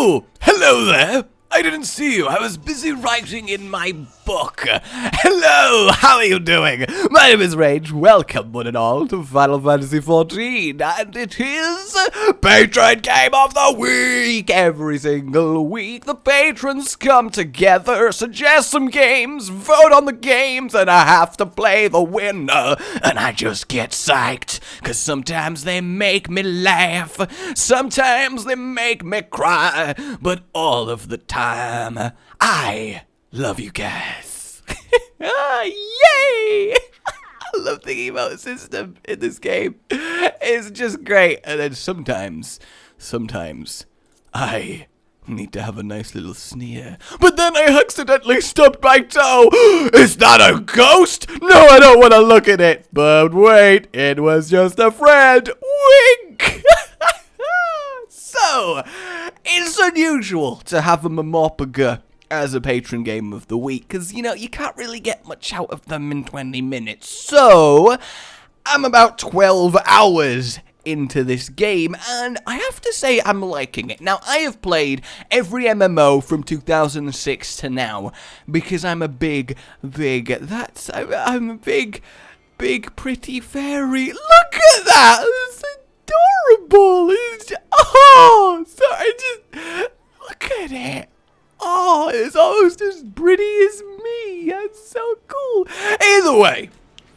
Oh, hello there. I didn't see you. I was busy writing in my book. Hello, how are you doing? My name is Rage. Welcome, one and all, to Final Fantasy XIV. And it is Patron Game of the Week. Every single week, the patrons come together, suggest some games, vote on the games, and I have to play the winner. And I just get psyched, because sometimes they make me laugh, sometimes they make me cry, but all of the time, I love you guys. Yay! I love the emote system in this game. It's just great. And then sometimes, I need to have a nice little sneer. But then I accidentally stubbed my toe. Is that a ghost? No, I don't want to look at it. But wait, it was just a friend. Wink! So, it's unusual to have a MMORPG as a patron game of the week, because, you know, you can't really get much out of them in 20 minutes. So, I'm about 12 hours into this game, and I have to say I'm liking it. Now, I have played every MMO from 2006 to now, because I'm a big, pretty fairy. Look at that! It's adorable! Look at it. Oh, it's almost as pretty as me. That's so cool. Either way,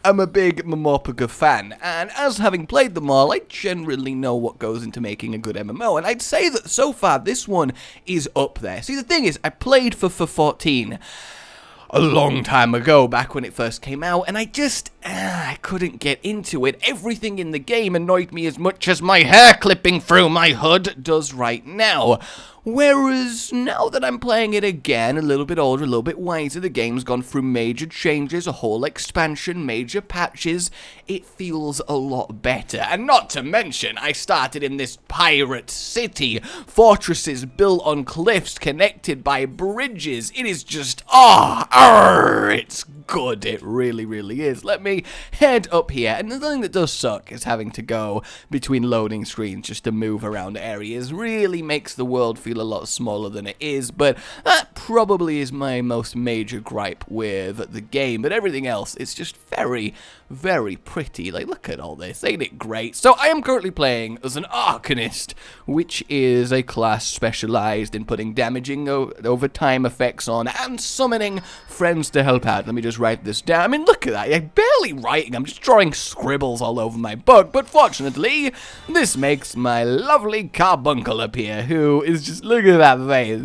I'm a big MMORPG fan, and as having played them all, I generally know what goes into making a good MMO, and I'd say that so far this one is up there. See, the thing is, I played for 14 a long time ago, back when it first came out, and I couldn't get into it. Everything in the game annoyed me as much as my hair clipping through my hood does right now. Whereas, now that I'm playing it again, a little bit older, a little bit wiser, the game's gone through major changes, a whole expansion, major patches, it feels a lot better. And not to mention, I started in this pirate city, fortresses built on cliffs, connected by bridges. It is just, it's good. It really, really is. Let me head up here, and the thing that does suck is having to go between loading screens just to move around areas. Really makes the world feel a lot smaller than it is, but that probably is my most major gripe with the game. But everything else, it's just very, very pretty. Like, look at all this. Ain't it great? So I am currently playing as an Arcanist, which is a class specialized in putting damaging over time effects on and summoning friends to help out. Let me just write this down. I mean, look at that. I'm barely writing. I'm just drawing scribbles all over my book. But fortunately, this makes my lovely carbuncle appear, who is just, look at that face.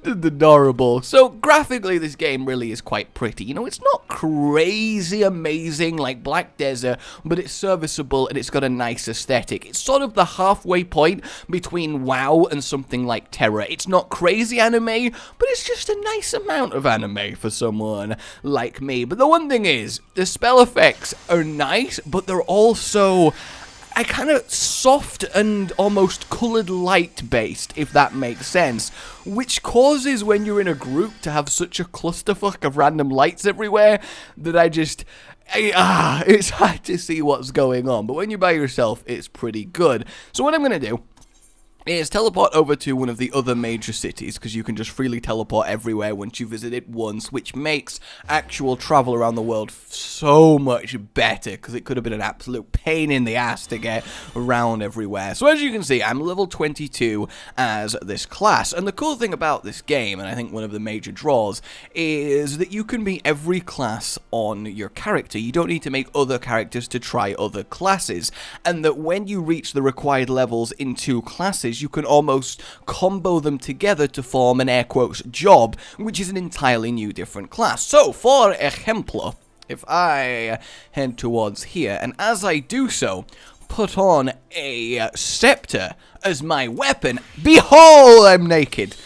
Just adorable. So graphically, this game really is quite pretty. You know, it's not crazy amazing like Black Desert, but it's serviceable and it's got a nice aesthetic. It's sort of the halfway point between WoW and something like Terra. It's not crazy anime, but it's just a nice amount of anime for someone like me. But the one thing is, the spell effects are nice, but they're also kind of soft and almost colored light based, if that makes sense, which causes when you're in a group to have such a clusterfuck of random lights everywhere that it's hard to see what's going on. But when you're by yourself, it's pretty good. So what I'm gonna do is teleport over to one of the other major cities, because you can just freely teleport everywhere once you visit it once, which makes actual travel around the world so much better, because it could have been an absolute pain in the ass to get around everywhere. So as you can see, I'm level 22 as this class, and the cool thing about this game, and I think one of the major draws, is that you can be every class on your character. You don't need to make other characters to try other classes, and that when you reach the required levels in 2 classes, you can almost combo them together to form an air quotes job, which is an entirely new different class. So, for example, if I head towards here, and as I do so, put on a scepter as my weapon, behold, I'm naked.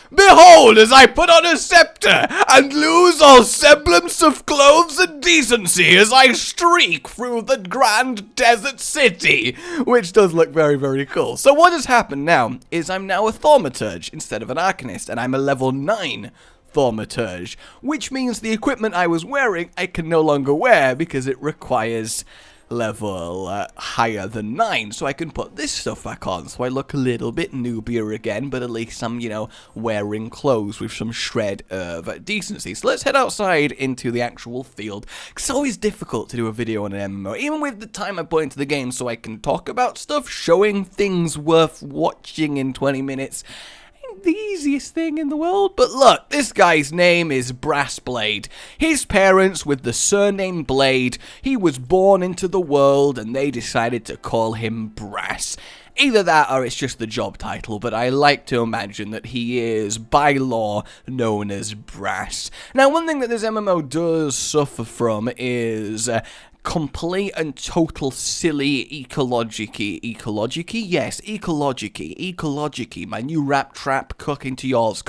Behold, as I put on a scepter and lose all semblance of clothes and decency as I streak through the grand desert city, which does look very, very cool. So what has happened now is I'm now a thaumaturge instead of an arcanist, and I'm a level 9 thaumaturge, which means the equipment I was wearing I can no longer wear because it requires level higher than 9, so I can put this stuff back on, so I look a little bit noobier again, but at least I'm, you know, wearing clothes with some shred of decency. So let's head outside into the actual field. It's always difficult to do a video on an MMO, even with the time I put into the game, so I can talk about stuff, showing things worth watching in 20 minutes. The easiest thing in the world. But look, this guy's name is Brassblade. His parents, with the surname Blade, he was born into the world and they decided to call him Brass. Either that or it's just the job title, but I like to imagine that he is, by law, known as Brass. Now, one thing that this MMO does suffer from is complete and total silly ecology, my new rap trap, cooking to yours,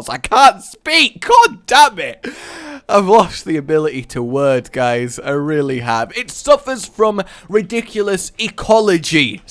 I can't speak, god damn it, I've lost the ability to word, guys, I really have. It suffers from ridiculous ecology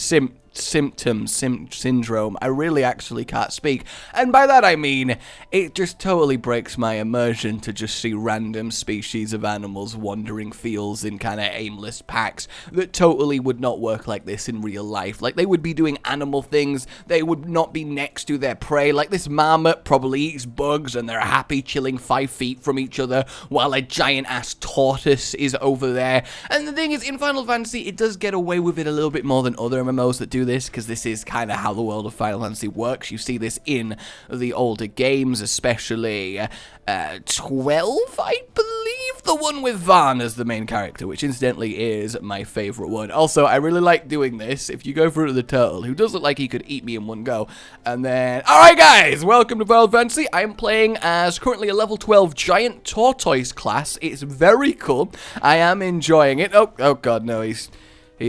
syndrome. I really actually can't speak, and by that I mean it just totally breaks my immersion to just see random species of animals wandering fields in kind of aimless packs that totally would not work like this in real life. Like, they would be doing animal things, they would not be next to their prey. Like, this marmot probably eats bugs and they're happy chilling 5 feet from each other while a giant ass tortoise is over there. And the thing is, in Final Fantasy, it does get away with it a little bit more than other MMOs that do this, because this is kind of how the world of Final Fantasy works. You see this in the older games, especially 12, I believe, the one with Vaan as the main character, which incidentally is my favorite one. Also, I really like doing this. If you go through to the turtle, who does look like he could eat me in one go, and then, alright guys, welcome to Final Fantasy. I'm playing as currently a level 12 giant tortoise class. It's very cool. I am enjoying it. Oh god, no, he's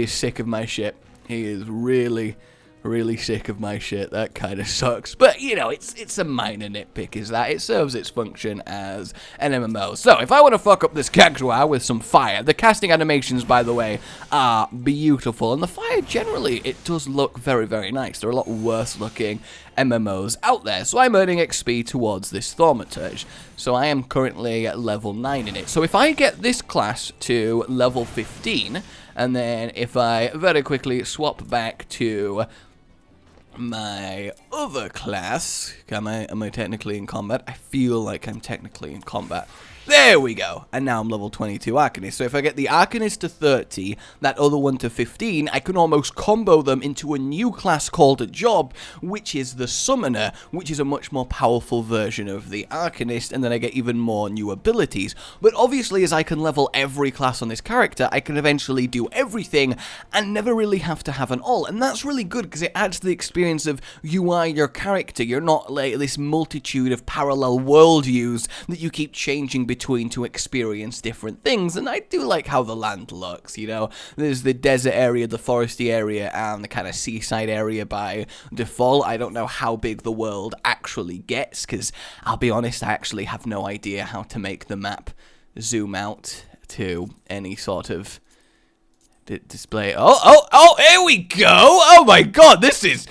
sick of my shit. He is really sick of my shit. That kind of sucks. But, you know, it's a minor nitpick, is that. It serves its function as an MMO. So, if I want to fuck up this Kagura with some fire, the casting animations, by the way, are beautiful. And the fire, generally, it does look very, very nice. There are a lot worse looking MMOs out there. So, I'm earning XP towards this Thaumaturge. So, I am currently at level 9 in it. So, if I get this class to level 15... and then if I very quickly swap back to my other class, am I technically in combat? I feel like I'm technically in combat. There we go. And now I'm level 22 Arcanist. So if I get the Arcanist to 30, that other one to 15, I can almost combo them into a new class called a Job, which is the Summoner, which is a much more powerful version of the Arcanist, and then I get even more new abilities. But obviously, as I can level every class on this character, I can eventually do everything and never really have to have an all. And that's really good because it adds to the experience of you are your character. You're not like this multitude of parallel worldviews that you keep changing between to experience different things. And I do like how the land looks, you know. There's the desert area, the foresty area, and the kind of seaside area by default. I don't know how big the world actually gets, because I'll be honest, I actually have no idea how to make the map zoom out to any sort of display. Oh, here we go. Oh my god, this is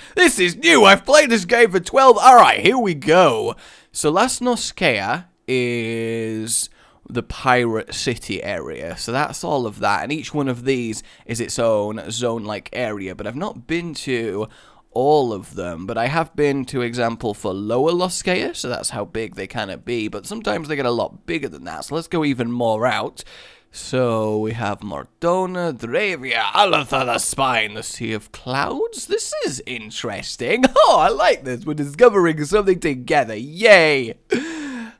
new. I've played this game for 12. Alright, here we go. So Las Noskea is the pirate city area, so that's all of that, and each one of these is its own zone-like area, but I've not been to all of them, but I have been to example for Lower Noskea, so that's how big they kind of be, but sometimes they get a lot bigger than that, so let's go even more out. So we have Mordona, Dravia, Alatha the Spine, the Sea of Clouds. This is interesting. Oh, I like this. We're discovering something together. Yay!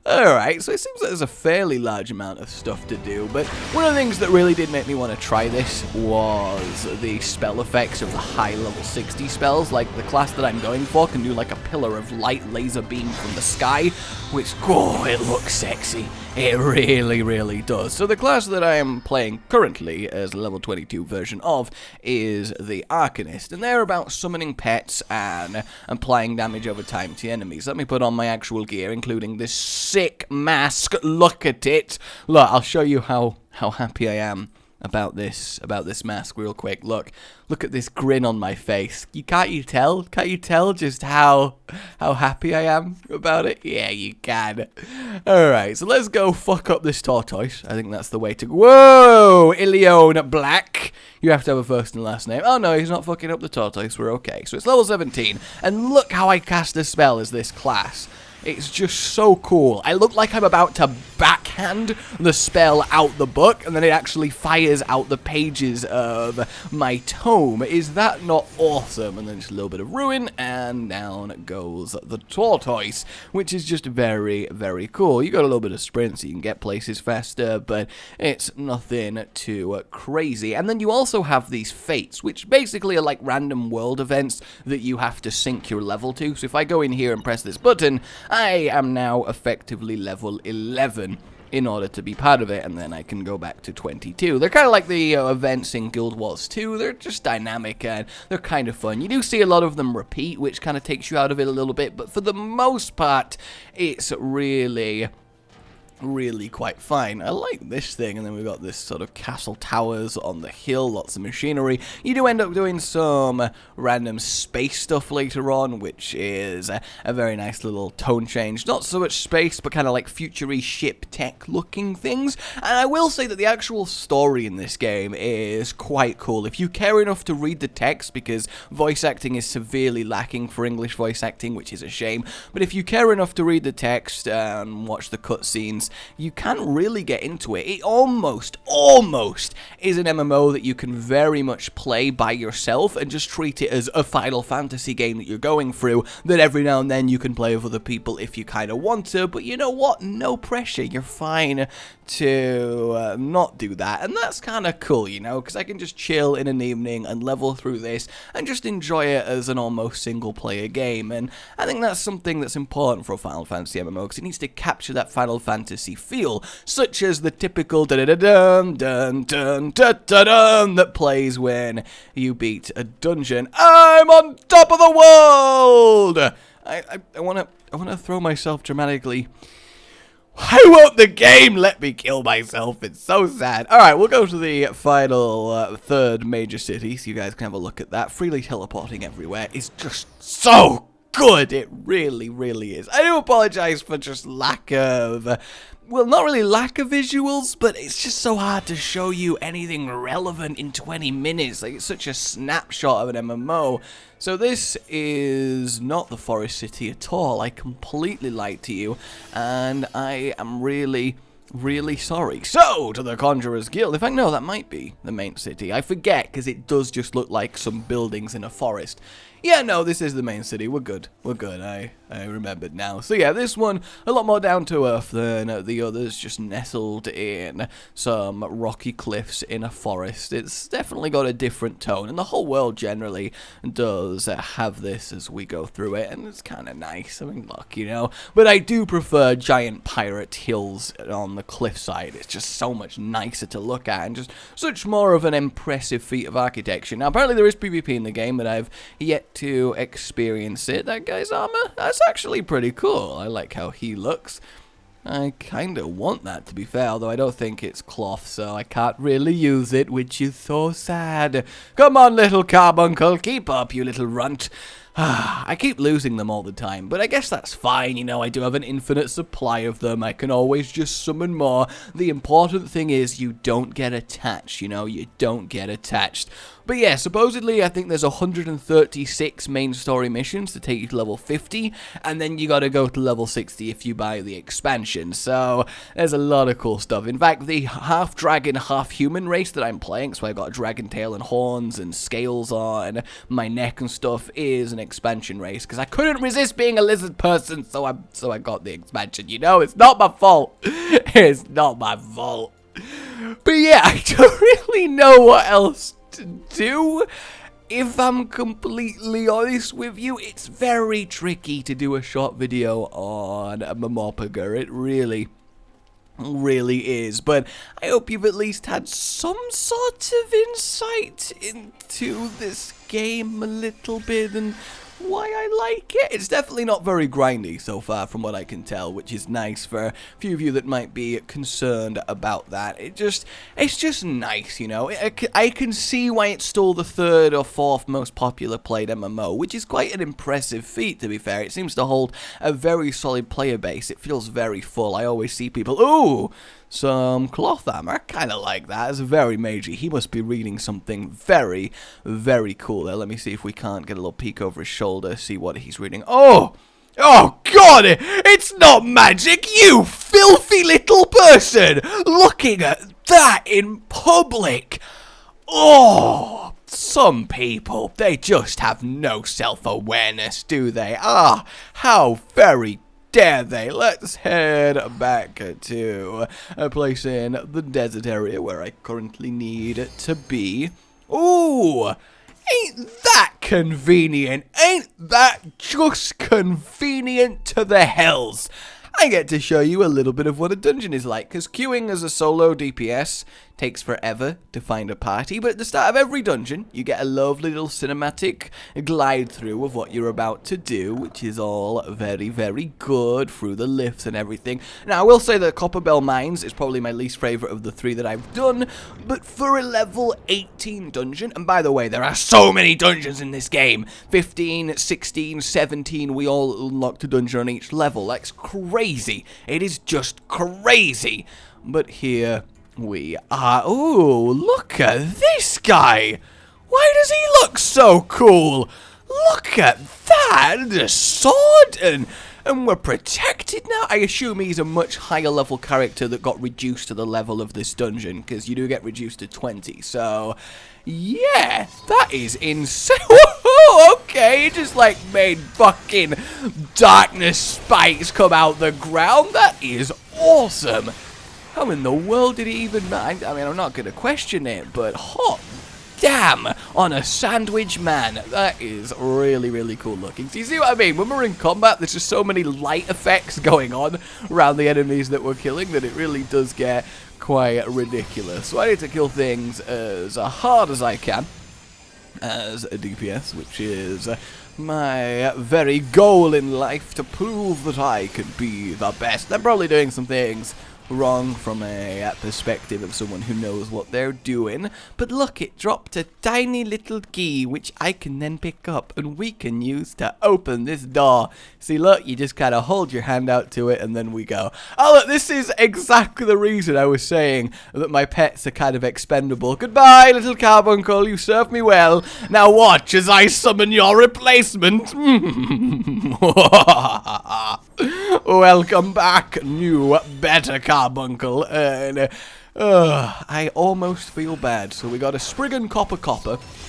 Alright, so it seems like there's a fairly large amount of stuff to do, but one of the things that really did make me want to try this was the spell effects of the high level 60 spells. Like, the class that I'm going for can do like a pillar of light laser beam from the sky, which, oh, it looks sexy. It really, really does. So the class that I am playing currently as level 22 version of is the Arcanist, and they're about summoning pets and applying damage over time to enemies. Let me put on my actual gear, including this sick mask. Look at it. Look, I'll show you how happy I am about this mask real quick. Look at this grin on my face. Can't you tell just how happy I am about it? Yeah, you can. Alright, so let's go fuck up this tortoise. I think that's the way to go. Whoa! Ilion Black. You have to have a first and last name. Oh no, he's not fucking up the tortoise. We're okay. So it's level 17. And look how I cast a spell as this class. It's just so cool. I look like I'm about to backhand the spell out the book, and then it actually fires out the pages of my tome. Is that not awesome? And then just a little bit of ruin, and down goes the tortoise, which is just very, very cool. You got a little bit of sprint, so you can get places faster, but it's nothing too crazy. And then you also have these fates, which basically are like random world events that you have to sync your level to. So if I go in here and press this button, I am now effectively level 11 in order to be part of it, and then I can go back to 22. They're kind of like the events in Guild Wars 2. They're just dynamic, and they're kind of fun. You do see a lot of them repeat, which kind of takes you out of it a little bit, but for the most part, it's really quite fine. I like this thing, and then we've got this sort of castle towers on the hill, lots of machinery. You do end up doing some random space stuff later on, which is a very nice little tone change. Not so much space, but kind of like future-y ship tech looking things. And I will say that the actual story in this game is quite cool. If you care enough to read the text, because voice acting is severely lacking for English voice acting, which is a shame, but if you care enough to read the text and watch the cutscenes, you can really get into it. It almost is an MMO that you can very much play by yourself and just treat it as a Final Fantasy game that you're going through, that every now and then you can play with other people if you kind of want to, but you know what? No pressure. You're fine to not do that, and that's kind of cool, you know, because I can just chill in an evening and level through this and just enjoy it as an almost single-player game, and I think that's something that's important for a Final Fantasy MMO, because it needs to capture that Final Fantasy feel, such as the typical da-da-da-dum, dun-dun-da-da-dum that plays when you beat a dungeon. I'm on top of the world! I wanna throw myself dramatically. Why won't the game let me kill myself? It's so sad. Alright, we'll go to the final third major city, so you guys can have a look at that. Freely teleporting everywhere is just so good. It really, really is. I do apologize for just lack of... well, not really lack of visuals, but it's just so hard to show you anything relevant in 20 minutes. Like, it's such a snapshot of an MMO. So this is not the forest city at all. I completely lied to you, and I am really sorry. So, to the Conjurer's Guild. In fact, no, that might be the main city. I forget, because it does just look like some buildings in a forest. Yeah, no, this is the main city. We're good. We're good. I remembered now. So yeah, this one, a lot more down to earth than the others, just nestled in some rocky cliffs in a forest. It's definitely got a different tone, and the whole world generally does have this as we go through it, and it's kind of nice. I mean, look, you know, but I do prefer giant pirate hills on the cliffside. It's just so much nicer to look at, and just such more of an impressive feat of architecture. Now, apparently there is PvP in the game, but I've yet to experience it. That guy's armor, that's actually pretty cool. I like how he looks. I kind of want that, to be fair, although I don't think it's cloth, so I can't really use it, which is so sad. Come on, little carbuncle, keep up, you little runt. I keep losing them all the time, but I guess that's fine, you know, I do have an infinite supply of them, I can always just summon more. The important thing is you don't get attached, you know, you don't get attached. But yeah, supposedly I think there's 136 main story missions to take you to level 50, and then you gotta go to level 60 if you buy the expansion, so there's a lot of cool stuff. In fact, the half-dragon, half-human race that I'm playing, so I've got a dragon tail and horns and scales on my neck and stuff, is an expansion race, because I couldn't resist being a lizard person, so I got the expansion, you know, it's not my fault. It's not my fault. But yeah, I don't really know what else to do. If I'm completely honest with you, it's very tricky to do a short video on MMORPG. It really is, but I hope you've at least had some sort of insight into this game a little bit, and why I like it. It's definitely not very grindy so far from what I can tell, which is nice for a few of you that might be concerned about that. It's just nice, you know. I can see why it stole the 3rd or 4th most popular played MMO, which is quite an impressive feat, to be fair. It seems to hold a very solid player base. It feels very full. I always see people, ooh, some cloth armor. I kind of like that. It's very Magey. He must be reading something very, very cool there. Let me see if we can't get a little peek over his shoulder, see what he's reading. Oh! Oh, God! It's not magic, you filthy little person! Looking at that in public! Oh! Some people, they just have no self-awareness, do they? Ah, how very dare they? Let's head back to a place in the desert area where I currently need to be. Ooh! Ain't that convenient? Ain't that just convenient to the hells? I get to show you a little bit of what a dungeon is like, because queuing as a solo DPS takes forever to find a party, but at the start of every dungeon, you get a lovely little cinematic glide through of what you're about to do, which is all very, very good through the lifts and everything. Now, I will say that Copperbell Mines is probably my least favourite of the 3 that I've done, but for a level 18 dungeon, and by the way, there are so many dungeons in this game, 15, 16, 17, we all unlocked a dungeon on each level. That's crazy. It is just crazy. But here we are. Ooh, look at this guy. Why does he look so cool? Look at that. The sword and we're protected now. I assume he's a much higher level character that got reduced to the level of this dungeon, because you do get reduced to 20. So, yeah, that is insane. Okay, he just like made fucking darkness spikes come out the ground. That is awesome. How in the world did he even mind? I mean, I'm not going to question it, but hot damn on a sandwich man. That is really, really cool looking. Do you see what I mean? When we're in combat, there's just so many light effects going on around the enemies that we're killing that it really does get quite ridiculous. So I need to kill things as hard as I can as a DPS, which is my very goal in life, to prove that I can be the best. I'm probably doing some things wrong from a perspective of someone who knows what they're doing, but look, it dropped a tiny little key which I can then pick up and we can use to open this door. See, look, you just kind of hold your hand out to it and then we go. Oh, look, this is exactly the reason I was saying that my pets are kind of expendable. Goodbye, little carbuncle, you served me well. Now watch as I summon your replacement. Welcome back, new, better carbuncle. And I almost feel bad. So we got a Spriggan Copper.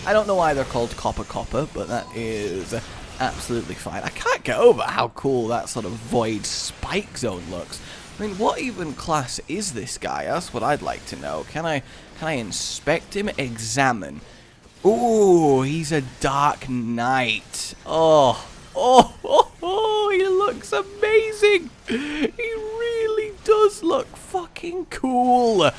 I don't know why they're called Copper, but that is absolutely fine. I can't get over how cool that sort of void spike zone looks. I mean, what even class is this guy? That's what I'd like to know. Can I inspect him? Examine. Ooh, he's a Dark Knight. Oh, he looks amazing. He really does look fucking cool.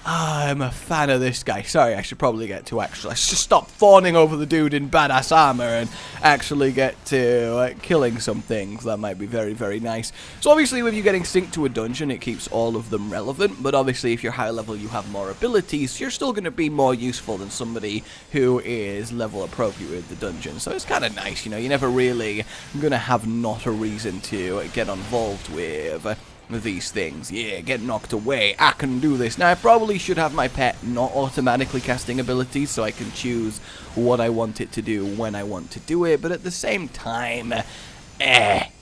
I'm a fan of this guy. Sorry, I should probably get to actually just stop fawning over the dude in badass armor and actually get to killing some things. That might be very, very nice. So obviously with you getting synced to a dungeon, it keeps all of them relevant, but obviously if you're higher level, you have more abilities, you're still going to be more useful than somebody who is level appropriate with the dungeon. So it's kind of nice, you know, you're never really going to have not a reason to get involved with these things. Yeah, get knocked away. I can do this. Now, I probably should have my pet not automatically casting abilities so I can choose what I want it to do when I want to do it, but at the same time,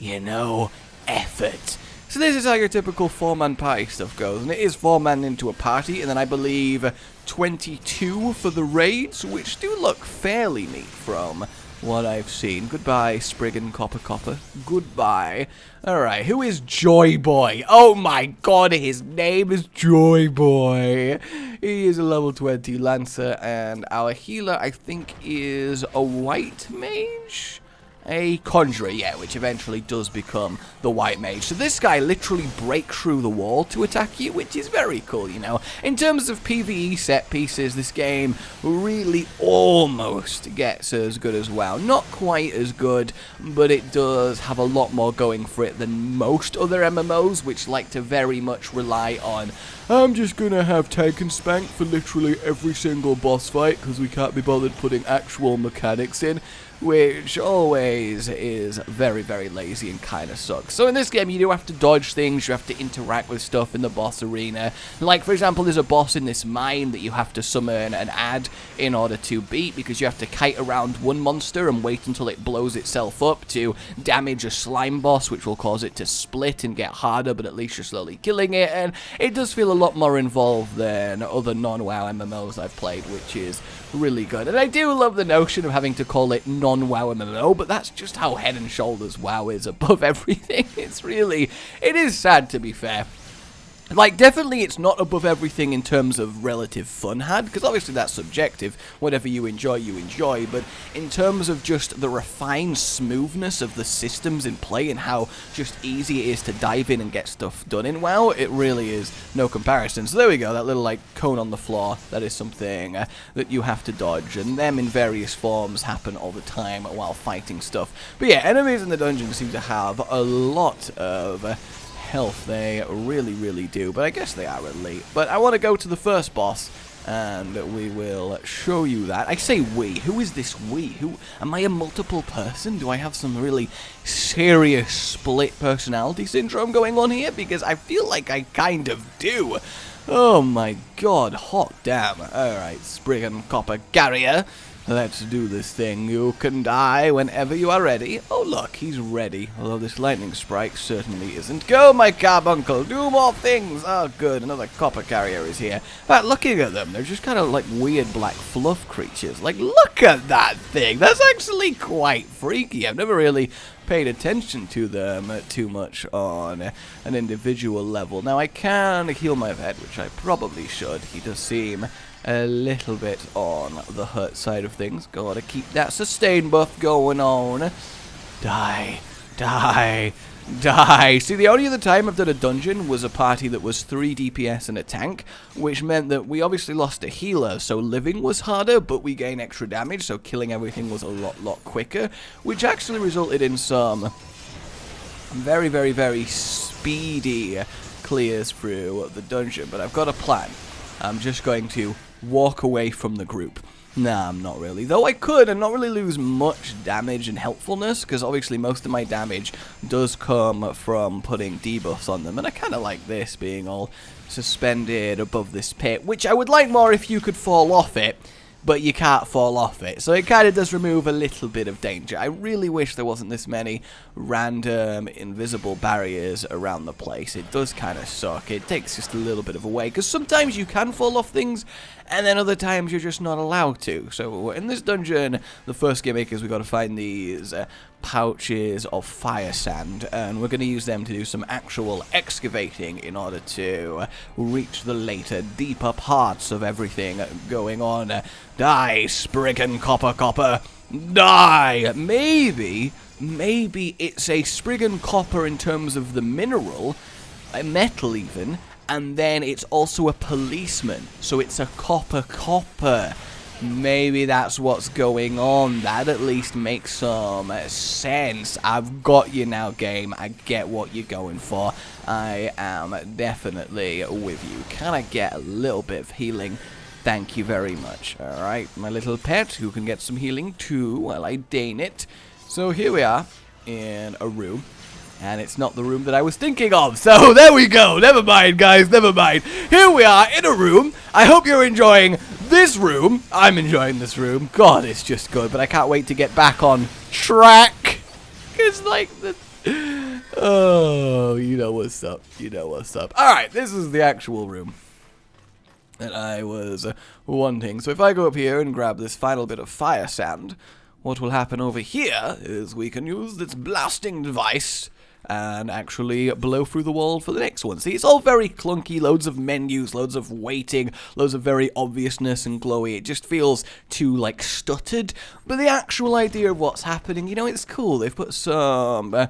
you know, effort. So this is how your typical 4-man party stuff goes, and it is 4-man into a party, and then I believe 22 for the raids, which do look fairly neat from what I've seen. Goodbye, Spriggan Copper. Goodbye. Alright, who is Joy Boy? Oh my god, his name is Joy Boy. He is a level 20 Lancer, and our healer, I think, is a white mage? A conjurer, yeah, which eventually does become the white mage. So this guy literally breaks through the wall to attack you, which is very cool, you know. In terms of PvE set pieces, this game really almost gets as good as WoW. Not quite as good, but it does have a lot more going for it than most other MMOs, which like to very much rely on, I'm just gonna have tank and spank for literally every single boss fight, because we can't be bothered putting actual mechanics in, which always is very, very lazy and kind of sucks. So in this game, you do have to dodge things, you have to interact with stuff in the boss arena. Like, for example, there's a boss in this mine that you have to summon and add in order to beat, because you have to kite around one monster and wait until it blows itself up to damage a slime boss, which will cause it to split and get harder, but at least you're slowly killing it, and it does feel a lot more involved than other non-WoW MMOs I've played, which is really good. And I do love the notion of having to call it non-WoW MMO, but that's just how head and shoulders WoW is above everything. It is sad, to be fair. Like, definitely it's not above everything in terms of relative fun had, because obviously that's subjective. Whatever you enjoy, but in terms of just the refined smoothness of the systems in play and how just easy it is to dive in and get stuff done in WoW, it really is no comparison. So there we go, that little, like, cone on the floor, that is something that you have to dodge, and them in various forms happen all the time while fighting stuff. But yeah, enemies in the dungeon seem to have a lot of health, they really do, but I guess they are elite. But I want to go to the first boss, and we will show you that. I say we, who is this we? Who am I, a multiple person? Do I have some really serious split personality syndrome going on here? Because I feel like I kind of do. Oh my god, hot damn. Alright, Spriggan Copper Carrier, let's do this thing. You can die whenever you are ready. Oh look, he's ready. Although this lightning sprite certainly isn't. Go, my carbuncle, do more things. Oh good, another copper carrier is here. But looking at them, they're just kind of like weird black fluff creatures. Like, look at that thing. That's actually quite freaky. I've never really paid attention to them too much on an individual level. Now I can heal my vet, which I probably should. He does seem a little bit on the hurt side of things. Gotta keep that sustain buff going on. Die. Die. Die. See, the only other time I've done a dungeon was a party that was 3 DPS and a tank, which meant that we obviously lost a healer, so living was harder, but we gain extra damage, so killing everything was a lot quicker, which actually resulted in some very speedy clears through the dungeon. But I've got a plan. I'm just going to walk away from the group. Nah, I'm not really. Though I could and not really lose much damage and helpfulness, because obviously most of my damage does come from putting debuffs on them. And I kind of like this being all suspended above this pit, which I would like more if you could fall off it, but you can't fall off it. So it kind of does remove a little bit of danger. I really wish there wasn't this many random invisible barriers around the place. It does kind of suck. It takes just a little bit of a way, because sometimes you can fall off things, and then other times you're just not allowed to. So in this dungeon, the first gimmick is we've got to find these pouches of fire sand, and we're going to use them to do some actual excavating in order to reach the later, deeper parts of everything going on. Die, Spriggan Copper. Die! Maybe it's a Spriggan Copper in terms of the mineral, a metal even, and then it's also a policeman, so it's a copper. Maybe that's what's going on. That at least makes some sense. I've got you now, game. I get what you're going for. I am definitely with you. Can I get a little bit of healing? Thank you very much. Alright, my little pet, who can get some healing too while I deign it. So here we are in a room. And it's not the room that I was thinking of. So there we go. Never mind, guys. Never mind. Here we are in a room. I hope you're enjoying this room. I'm enjoying this room. God, it's just good. But I can't wait to get back on track. It's like the... Oh, you know what's up. You know what's up. Alright, this is the actual room that I was wanting. So if I go up here and grab this final bit of fire sand, what will happen over here is we can use this blasting device and actually blow through the wall for the next one. See, it's all very clunky, loads of menus, loads of waiting, loads of very obviousness and glowy. It just feels too, like, stuttered. But the actual idea of what's happening, you know, it's cool. They've put some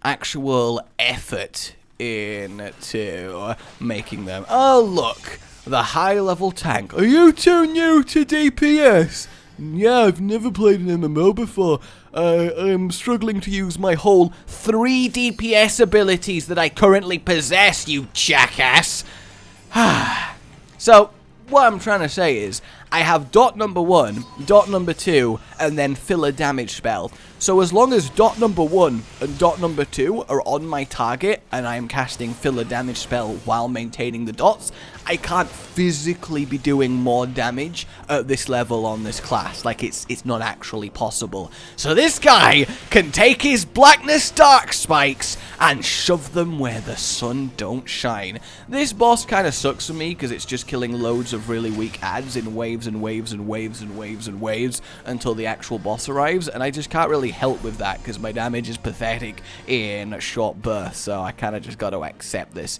actual effort into making them. Oh, look, the high-level tank. Are you too new to DPS? Yeah, I've never played an MMO before. I'm struggling to use my whole 3 DPS abilities that I currently possess, you jackass. So, what I'm trying to say is, I have dot number 1, dot number 2, and then fill a damage spell. So as long as dot number 1 and dot number 2 are on my target, and I am casting fill a damage spell while maintaining the dots, I can't physically be doing more damage at this level on this class. Like, it's not actually possible. So this guy can take his blackness dark spikes and shove them where the sun don't shine. This boss kind of sucks for me because it's just killing loads of really weak adds in waves and waves and waves and waves and waves until the actual boss arrives, and I just can't really help with that because my damage is pathetic in short bursts, so I kind of just got to accept this.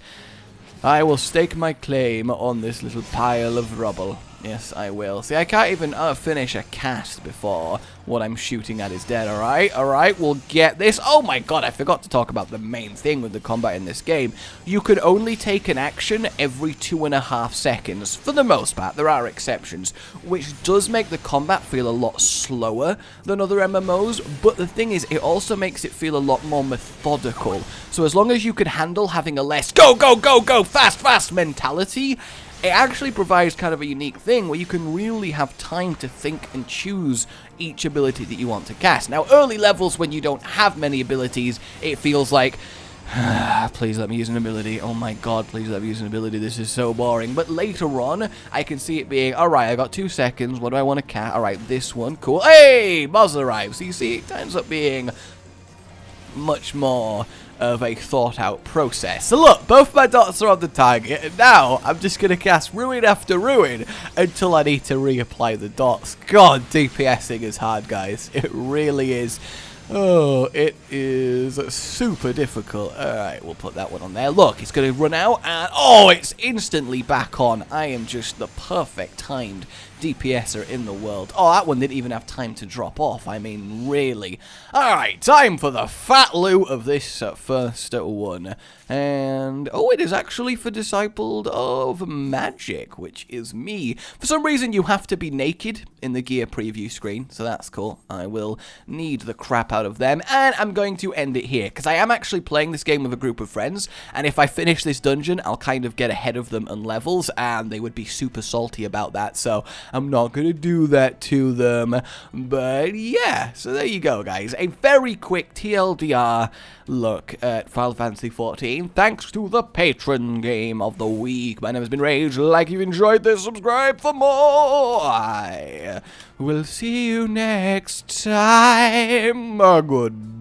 I will stake my claim on this little pile of rubble. Yes, I will. See, I can't even finish a cast before what I'm shooting at is dead, alright? Alright, we'll get this. Oh my god, I forgot to talk about the main thing with the combat in this game. You can only take an action every 2.5 seconds, for the most part. There are exceptions, which does make the combat feel a lot slower than other MMOs, but the thing is, it also makes it feel a lot more methodical. So as long as you can handle having a less go, go, go, go, fast, fast mentality, it actually provides kind of a unique thing where you can really have time to think and choose each ability that you want to cast. Now, early levels when you don't have many abilities, it feels like, please let me use an ability. Oh my god, please let me use an ability. This is so boring. But later on, I can see it being, alright, I got 2 seconds. What do I want to cast? Alright, this one. Cool. Hey, boss arrives. So you see, it ends up being much more of a thought-out process. So look, both my dots are on the target, and now I'm just going to cast Ruin after Ruin until I need to reapply the dots. God, DPSing is hard, guys. It really is. Oh, it is super difficult. Alright, we'll put that one on there. Look, it's going to run out, and oh, it's instantly back on. I am just the perfect timed DPSer in the world. Oh, that one didn't even have time to drop off. I mean, really. Alright, time for the fat loot of this first one. And, oh, it is actually for Discipled of Magic, which is me. For some reason, you have to be naked in the gear preview screen, so that's cool. I will need the crap out of them, and I'm going to end it here, because I am actually playing this game with a group of friends, and if I finish this dungeon, I'll kind of get ahead of them on levels, and they would be super salty about that, so I'm not going to do that to them. But yeah, so there you go, guys. A very quick TLDR look at Final Fantasy XIV, thanks to the Patron Game of the Week. My name has been Rage. Like you've enjoyed this, subscribe for more. I will see you next time. Goodbye.